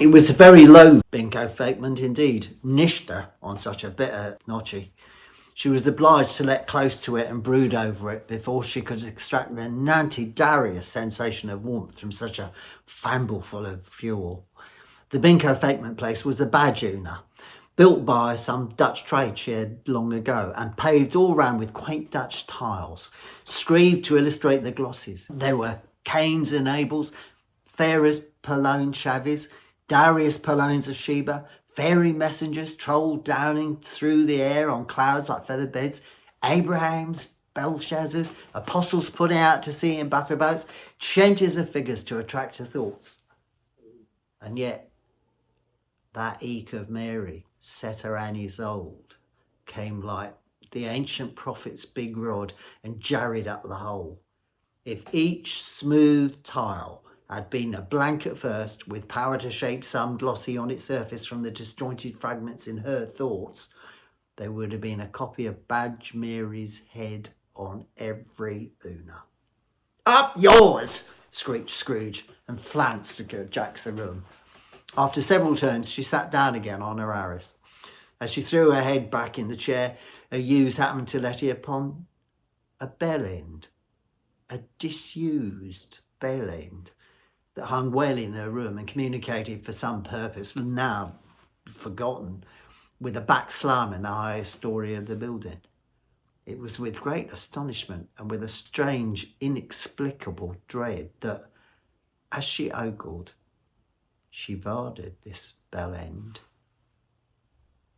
It was a very low bingo fakement indeed, nished her on such a bitter notchy. She was obliged to let close to it and brood over it before she could extract the nanty-darious sensation of warmth from such a fambleful of fuel. The bingo fakement place was a badge-una, built by some Dutch trade she had long ago and paved all round with quaint Dutch tiles, screeved to illustrate the glosses. There were Cains and Abels, Pharaoh's Pallone Chavis, Darius Pallones of Sheba, fairy messengers trolled downing through the air on clouds like feather beds, Abrahams, Belshazzars, apostles putting out to sea in butter boats, changes of figures to attract her thoughts. And yet, that eke of Mary, set her Annie's old, came like the ancient prophet's big rod and jarried up the whole. If each smooth tile had been a blank at first, with power to shape some glossy on its surface from the disjointed fragments in her thoughts, there would have been a copy of Badge Mary's head on every una. "Up yours!" screeched Scrooge, and flounced to Jack's the room. After several turns, she sat down again on her arras. As she threw her head back in the chair, her use happened to let her upon a bell end, a disused bell end, that hung well in her room and communicated for some purpose, now forgotten, with a back slum in the highest story of the building. It was with great astonishment and with a strange, inexplicable dread that, as she ogled, she varded this bell end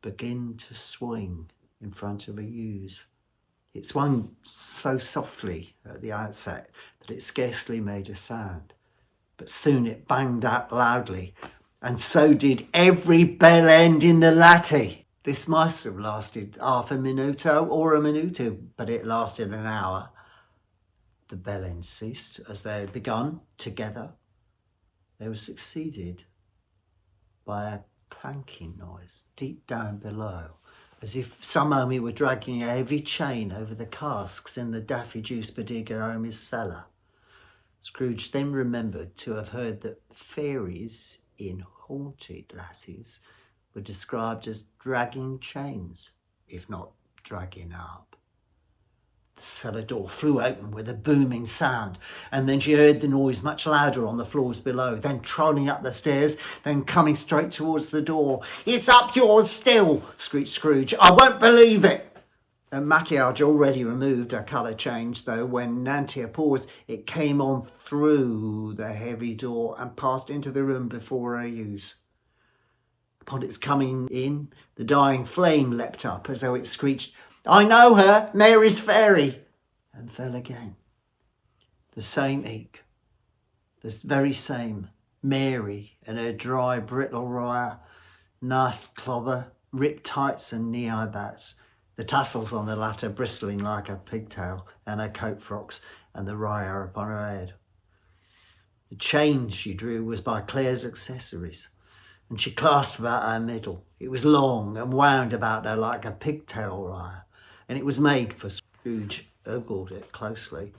begin to swing in front of her ewes. It swung so softly at the outset that it scarcely made a sound. But soon it banged out loudly, and so did every bell end in the latte. This must have lasted half a minuto or a minuto, but it lasted an hour. The bell ends ceased as they had begun together. They were succeeded by a clanking noise deep down below, as if some homie were dragging a heavy chain over the casks in the daffy juice bodega in his cellar. Scrooge then remembered to have heard that fairies in haunted lasses were described as dragging chains, if not dragging up. The cellar door flew open with a booming sound, and then she heard the noise much louder on the floors below, then trolling up the stairs, then coming straight towards the door. "It's up yours still!" screeched Scrooge. "I won't believe it!" Her maquillage already removed her colour change, though when Nantia paused, it came on through the heavy door and passed into the room before her use. Upon its coming in, the dying flame leapt up as though it screeched, "I know her, Mary's fairy," and fell again. The same eke, the very same Mary in her dry, brittle wire, knife clobber, ripped tights and knee-high bats, the tassels on the latter bristling like a pigtail, and her coat frocks, and the wire upon her head. The chain she drew was by Claire's accessories, and she clasped about her middle. It was long and wound about her like a pigtail wire, and it was made, for Scrooge ogled it closely,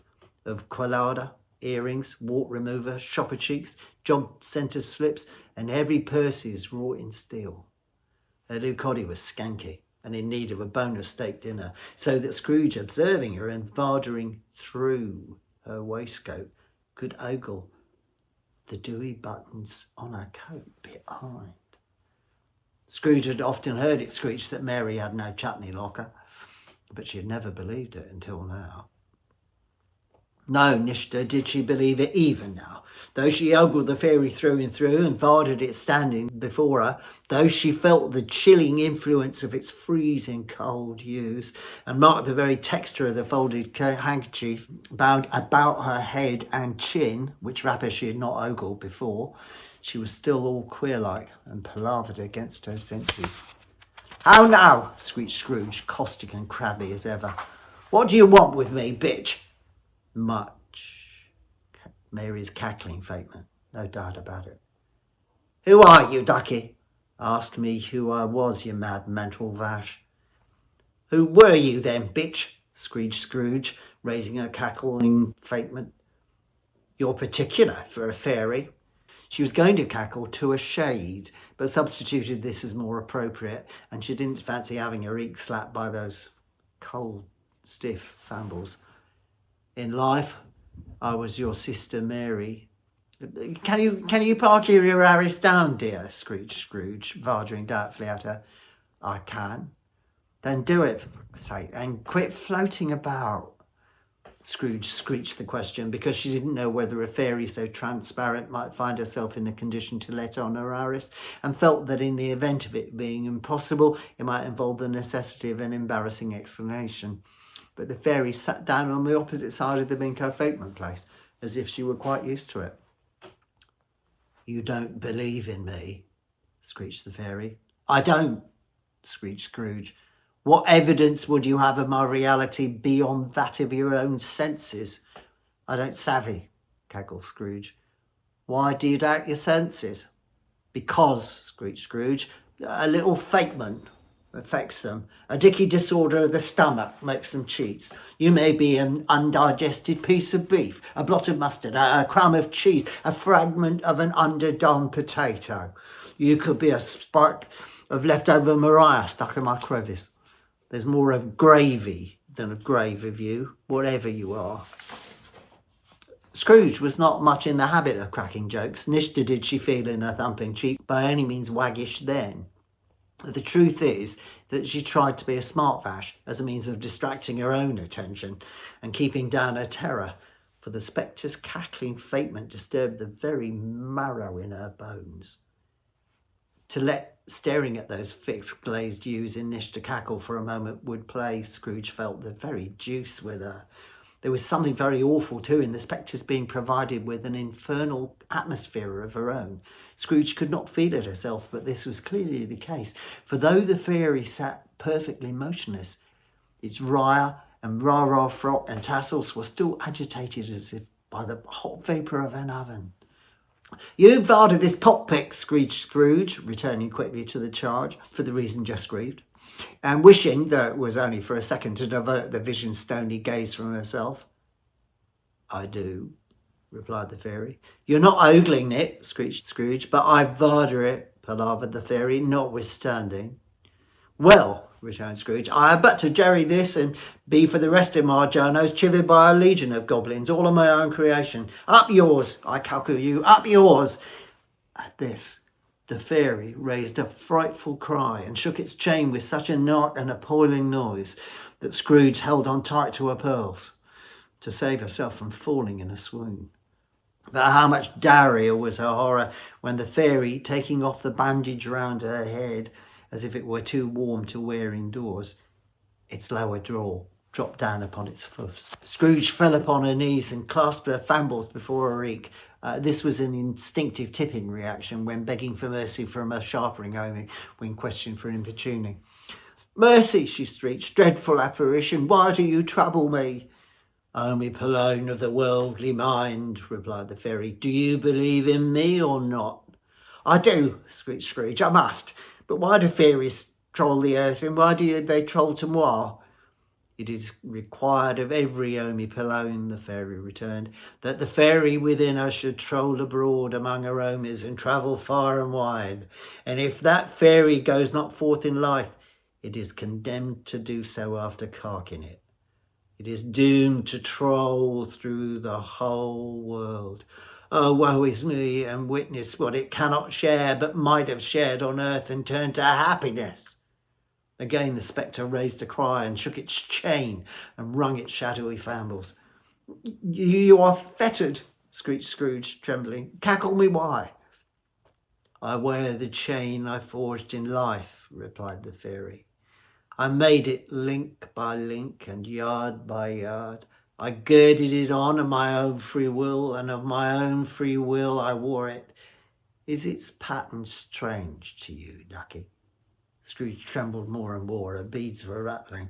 of colada, earrings, wart remover, shopper cheeks, job centre slips, and heavy purses wrought in steel. Her Lucody was skanky and in need of a bonus steak dinner, so that Scrooge, observing her and vardering through her waistcoat, could ogle the dewy buttons on her coat behind. Scrooge had often heard it screech that Mary had no chutney locker, but she had never believed it until now. No, Nishta, did she believe it even now, though she ogled the fairy through and through and varded it standing before her, though she felt the chilling influence of its freezing cold hues, and marked the very texture of the folded handkerchief bound about her head and chin, which wrapper she had not ogled before. She was still all queer-like and palavered against her senses. "How now?" screeched Scrooge, caustic and crabby as ever. "What do you want with me, bitch?" "Much." Mary's cackling fakement, no doubt about it. "Who are you, ducky?" "Ask me who I was, you mad mental vash." "Who were you then, bitch?" screeched Scrooge, raising a cackling fakement. "You're particular for a fairy. She was going to cackle to a shade, but substituted this as more appropriate, and she didn't fancy having her eek slapped by those cold, stiff fambles. In life, I was your sister Mary. Can you park your Harris down, dear? Screeched Scrooge, vardering doubtfully at her. I can. Then do it, for fuck's sake, and quit floating about. Scrooge screeched the question because she didn't know whether a fairy so transparent might find herself in a condition to let on her Aris, and felt that in the event of it being impossible, it might involve the necessity of an embarrassing explanation. But the fairy sat down on the opposite side of the Binko Fateman place, as if she were quite used to it. You don't believe in me, screeched the fairy. I don't, screeched Scrooge. What evidence would you have of my reality beyond that of your own senses? I don't savvy, cackled Scrooge. Why do you doubt your senses? Because, screeched Scrooge, a little fatement affects them. A dicky disorder of the stomach makes them cheats. You may be an undigested piece of beef, a blot of mustard, a crumb of cheese, a fragment of an underdone potato. You could be a spark of leftover Mariah stuck in my crevice. There's more of gravy than of grave of you, whatever you are. Scrooge was not much in the habit of cracking jokes, neither did she feel in her thumping cheek by any means waggish then. The truth is that she tried to be a smart vash as a means of distracting her own attention and keeping down her terror, for the spectre's cackling fatement disturbed the very marrow in her bones. To let staring at those fixed glazed ewes in niche to cackle for a moment would play, Scrooge felt, the very deuce with her. There was something very awful, too, in the spectre's being provided with an infernal atmosphere of her own. Scrooge could not feel it herself, but this was clearly the case, for though the fairy sat perfectly motionless, its raya and rah-rah frock and tassels were still agitated as if by the hot vapour of an oven. You varded this pot-pick, screeched Scrooge, returning quickly to the charge, for the reason just grieved, and wishing, though it was only for a second, to divert the vision's stony gaze from herself. I do, replied the fairy. You're not ogling it, screeched Scrooge, but I varder it, palavered the fairy, notwithstanding. Well, returned Scrooge, I have but to jerry this and be for the rest of my journos chivied by a legion of goblins, all of my own creation. Up yours, I calculate you, up yours. At this, the fairy raised a frightful cry and shook its chain with such a knock and appalling noise that Scrooge held on tight to her pearls to save herself from falling in a swoon. But how much dourier was her horror when the fairy, taking off the bandage round her head, as if it were too warm to wear indoors, its lower jaw dropped down upon its hoofs. Scrooge fell upon her knees and clasped her fambles before her eek. This was an instinctive tipping reaction when begging for mercy from a sharpering Omi when questioned for importuning. Mercy, she shrieked, dreadful apparition, why do you trouble me? Omi Polone of the worldly mind, replied the fairy. Do you believe in me or not? I do, screeched Scrooge, I must. But why do fairies troll the earth, and why do they troll to moi? It is required of every Omi Polone, the fairy returned, that the fairy within us should troll abroad among her Omis and travel far and wide. And if that fairy goes not forth in life, it is condemned to do so after carking it. It is doomed to troll through the whole world. Oh, woe is me, and witness what it cannot share, but might have shared on earth and turned to happiness. Again the spectre raised a cry and shook its chain and wrung its shadowy fambles. You are fettered, screeched Scrooge, trembling. Cackle me why? I wear the chain I forged in life, replied the fairy. I made it link by link and yard by yard. I girded it on of my own free will, and of my own free will I wore it. Is its pattern strange to you, ducky? Scrooge trembled more and more, her beads were rattling.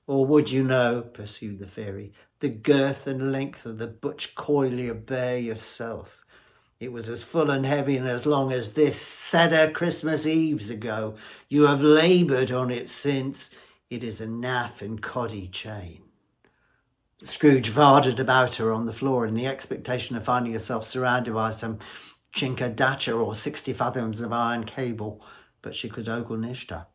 Or would you know, pursued the fairy, the girth and length of the butch coil you bear yourself? It was as full and heavy and as long as this Sedder Christmas Eves ago. You have laboured on it since. It is a naff and coddy chain. Scrooge vardered about her on the floor in the expectation of finding herself surrounded by some chink a datcher or 60 fathoms of iron cable, but she could ogle Nishta.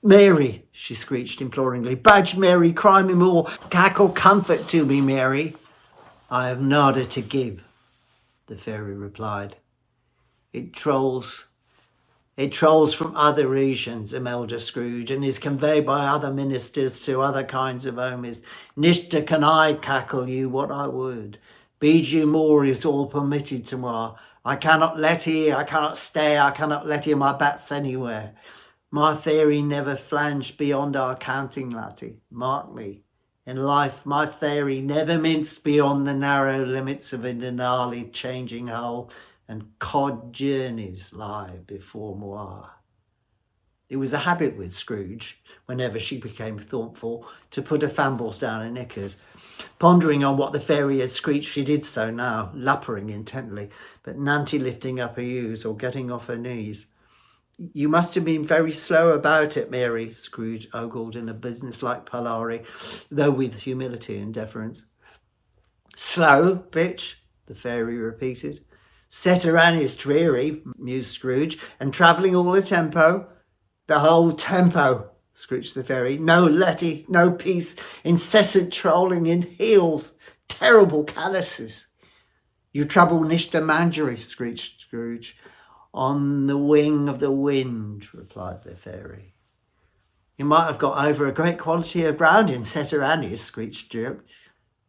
Mary, she screeched imploringly, badge Mary, cry me more, cackle comfort to me, Mary. I have nada to give, the fairy replied. It trolls from other regions, Imelda Scrooge, and is conveyed by other ministers to other kinds of homies. Nishta can I cackle you what I would. Bid you more is all permitted tomorrow. I cannot let here, I cannot stay, I cannot let here my bats anywhere. My fairy never flanged beyond our counting, laddie. Mark me. In life, my fairy never minced beyond the narrow limits of a Denali changing hole, and cod journeys lie before moi. It was a habit with Scrooge, whenever she became thoughtful, to put her fambles down her knickers. Pondering on what the fairy had screeched, she did so now, luppering intently, but Nanty lifting up her ears or getting off her knees. You must have been very slow about it, Mary, Scrooge ogled in a business-like Polari, though with humility and deference. Slow, bitch, the fairy repeated. Set around is dreary, mused Scrooge, and travelling all the tempo. The whole tempo, screeched the fairy. No Letty, no peace, incessant trolling in heels, terrible calluses. You trouble Nishta Manjari, screeched Scrooge. On the wing of the wind, replied the fairy. You might have got over a great quantity of ground in Seteranis, screeched Duke.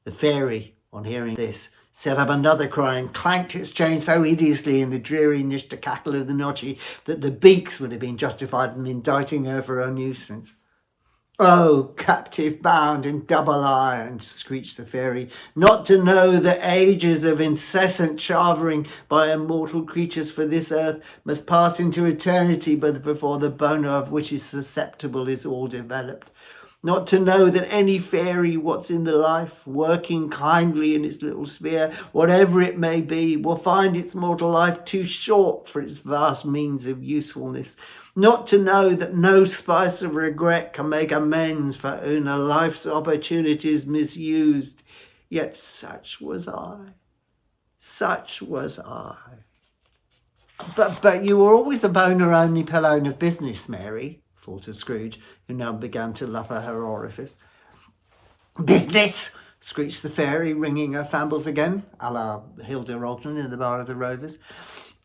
The fairy, on hearing this, set up another cry and clanked its chain so hideously in the dreary Nishta cackle of the Notchy that the beaks would have been justified in indicting her for a nuisance. Oh, captive bound in double iron, screeched the fairy, not to know that ages of incessant charvering by immortal creatures for this earth must pass into eternity but before the bone of which is susceptible is all developed. Not to know that any fairy what's in the life, working kindly in its little sphere, whatever it may be, will find its mortal life too short for its vast means of usefulness. Not to know that no spice of regret can make amends for Una life's opportunities misused. Yet such was I. Such was I. But you were always a boner-only pellone of business, Mary, faltered Scrooge, who now began to lupper her orifice. Business, screeched the fairy, ringing her fambles again, a la Hilda Ogden in the Bar of the Rovers.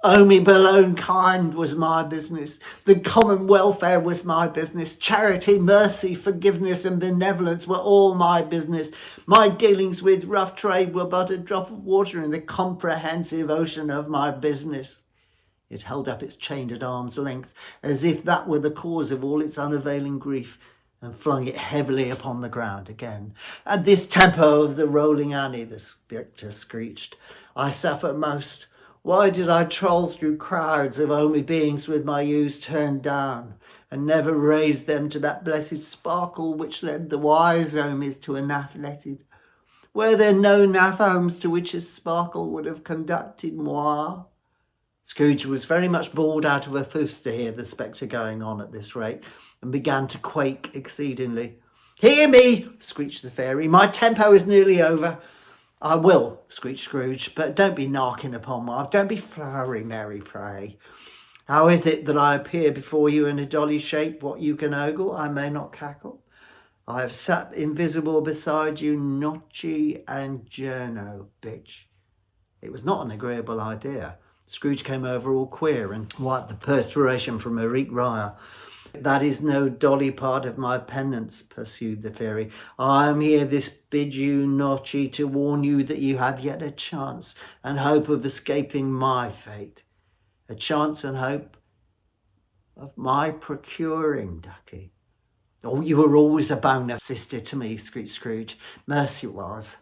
Only Bellone kind was my business. The common welfare was my business. Charity, mercy, forgiveness and benevolence were all my business. My dealings with rough trade were but a drop of water in the comprehensive ocean of my business. It held up its chain at arm's length, as if that were the cause of all its unavailing grief, and flung it heavily upon the ground again. At this tempo of the rolling Annie, the spectre screeched, I suffer most. Why did I troll through crowds of only beings with my ewes turned down, and never raise them to that blessed sparkle which led the wise homies to a naff-letted? Were there no naff homes to which a sparkle would have conducted moi? Scrooge was very much bored out of her foofs to hear the spectre going on at this rate, and began to quake exceedingly. Hear me, screeched the fairy. My tempo is nearly over. I will, screeched Scrooge, but don't be narking upon me. Don't be flowery, Mary, pray. How is it that I appear before you in a dolly shape? What you can ogle, I may not cackle. I have sat invisible beside you, Notchy and Journo, bitch. It was not an agreeable idea. Scrooge came over all queer and wiped the perspiration from her reek rire. That is no dolly part of my penance, pursued the fairy. I am here this bid you, Notchy, to warn you that you have yet a chance and hope of escaping my fate. A chance and hope of my procuring, ducky. Oh, you were always a boner sister to me, screeched Scrooge. Mercy was.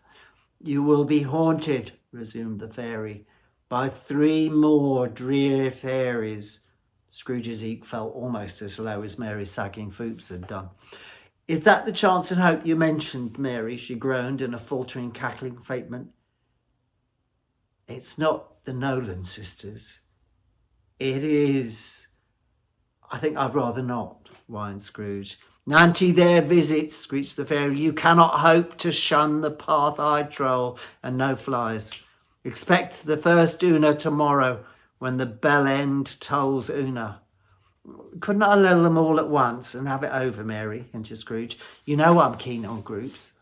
You will be haunted, resumed the fairy, by 3 more drear fairies. Scrooge's eek fell almost as low as Mary's sagging foops had done. Is that the chance and hope you mentioned, Mary? She groaned in a faltering, cackling faintment. It's not the Nolan sisters. It is. I think I'd rather not, whined Scrooge. Nanty their visits, screeched the fairy. You cannot hope to shun the path I troll, and no flies. Expect the first Una tomorrow. when the bell end tolls Una. Couldn't I lull them all at once and have it over, Mary? Hinted Scrooge. You know I'm keen on groups.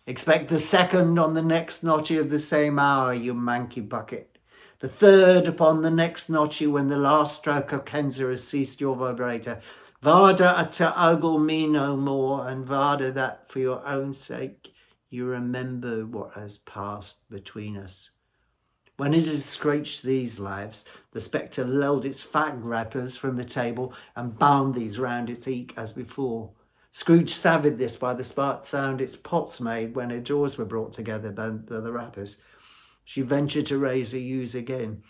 Expect the second on the next notchy of the same hour, you manky bucket. The third upon the next notchy when the last stroke of Kenza has ceased your vibrator. Vada to ogle me no more, and Vada that for your own sake you remember what has passed between us. When it had screeched these lives, the spectre lulled its fat wrappers from the table and bound these round its eek as before. Scrooge savoured this by the spark sound its pots made when her jaws were brought together by the wrappers. She ventured to raise her ewes again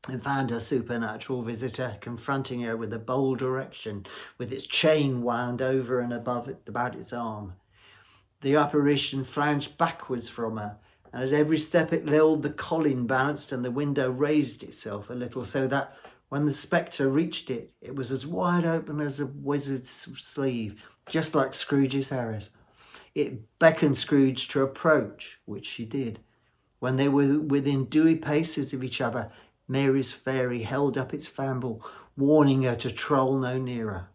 and found her supernatural visitor confronting her with a bold erection, with its chain wound over and above it, about its arm. The apparition flanged backwards from her, and at every step it lulled, the colline bounced and the window raised itself a little, so that when the spectre reached it, it was as wide open as a wizard's sleeve, just like Scrooge's Harris. It beckoned Scrooge to approach, which she did. When they were within dewy paces of each other, Mary's fairy held up its fambul, warning her to troll no nearer.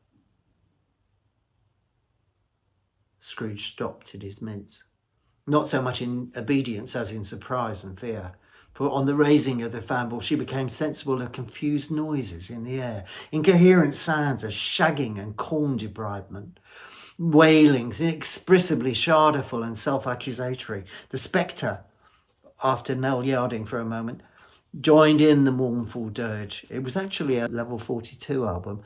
Scrooge stopped at his mince, not so much in obedience as in surprise and fear. For on the raising of the fambul, she became sensible of confused noises in the air, incoherent sounds of shagging and corn debridement, wailings inexpressibly shardiful and self-accusatory. The spectre, after Nell yarding for a moment, joined in the mournful dirge. It was actually a level 42 album,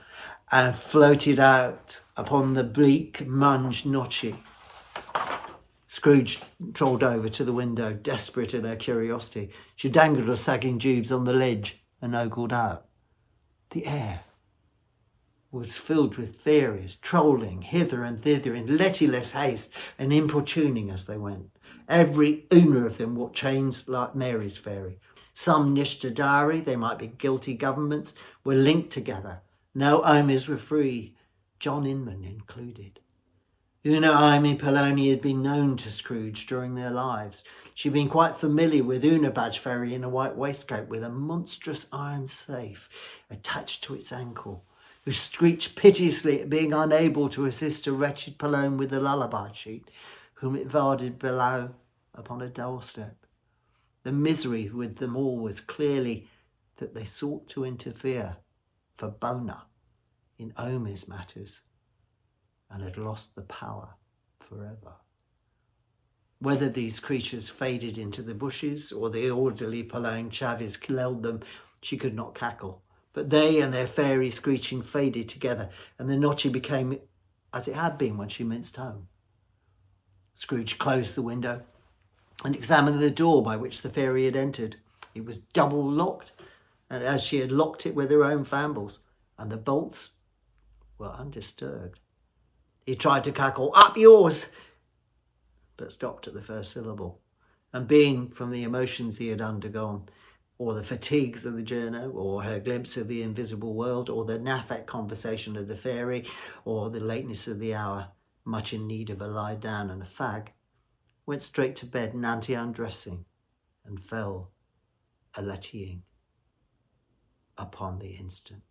and floated out upon the bleak munge notchy. Scrooge trolled over to the window, desperate in her curiosity. She dangled her sagging jubes on the ledge and ogled out. The air was filled with fairies, trolling hither and thither in lettyless haste and importuning as they went. Every Una of them wore chains like Mary's fairy. Some Nishtadari, they might be guilty governments, were linked together. No Omis were free, John Inman included. Una Amy Poloni had been known to Scrooge during their lives. She'd been quite familiar with Una Badge Fairy in a white waistcoat with a monstrous iron safe attached to its ankle, who screeched piteously at being unable to assist a wretched Polone with the lullaby sheet, whom it varded below upon a doorstep. The misery with them all was clearly that they sought to interfere for Bona in Omi's matters, and had lost the power forever. Whether these creatures faded into the bushes or the orderly Polone Chavis lulled them, she could not cackle. But they and their fairy screeching faded together, and the notchy became as it had been when she minced home. Scrooge closed the window and examined the door by which the fairy had entered. It was double locked, and as she had locked it with her own fambles, and the bolts were undisturbed. He tried to cackle, "Up yours!" but stopped at the first syllable. And being, from the emotions he had undergone, or the fatigues of the journey, or her glimpse of the invisible world, or the naffet conversation of the fairy, or the lateness of the hour, much in need of a lie down and a fag, went straight to bed, Nanty undressing, and fell a lettying upon the instant.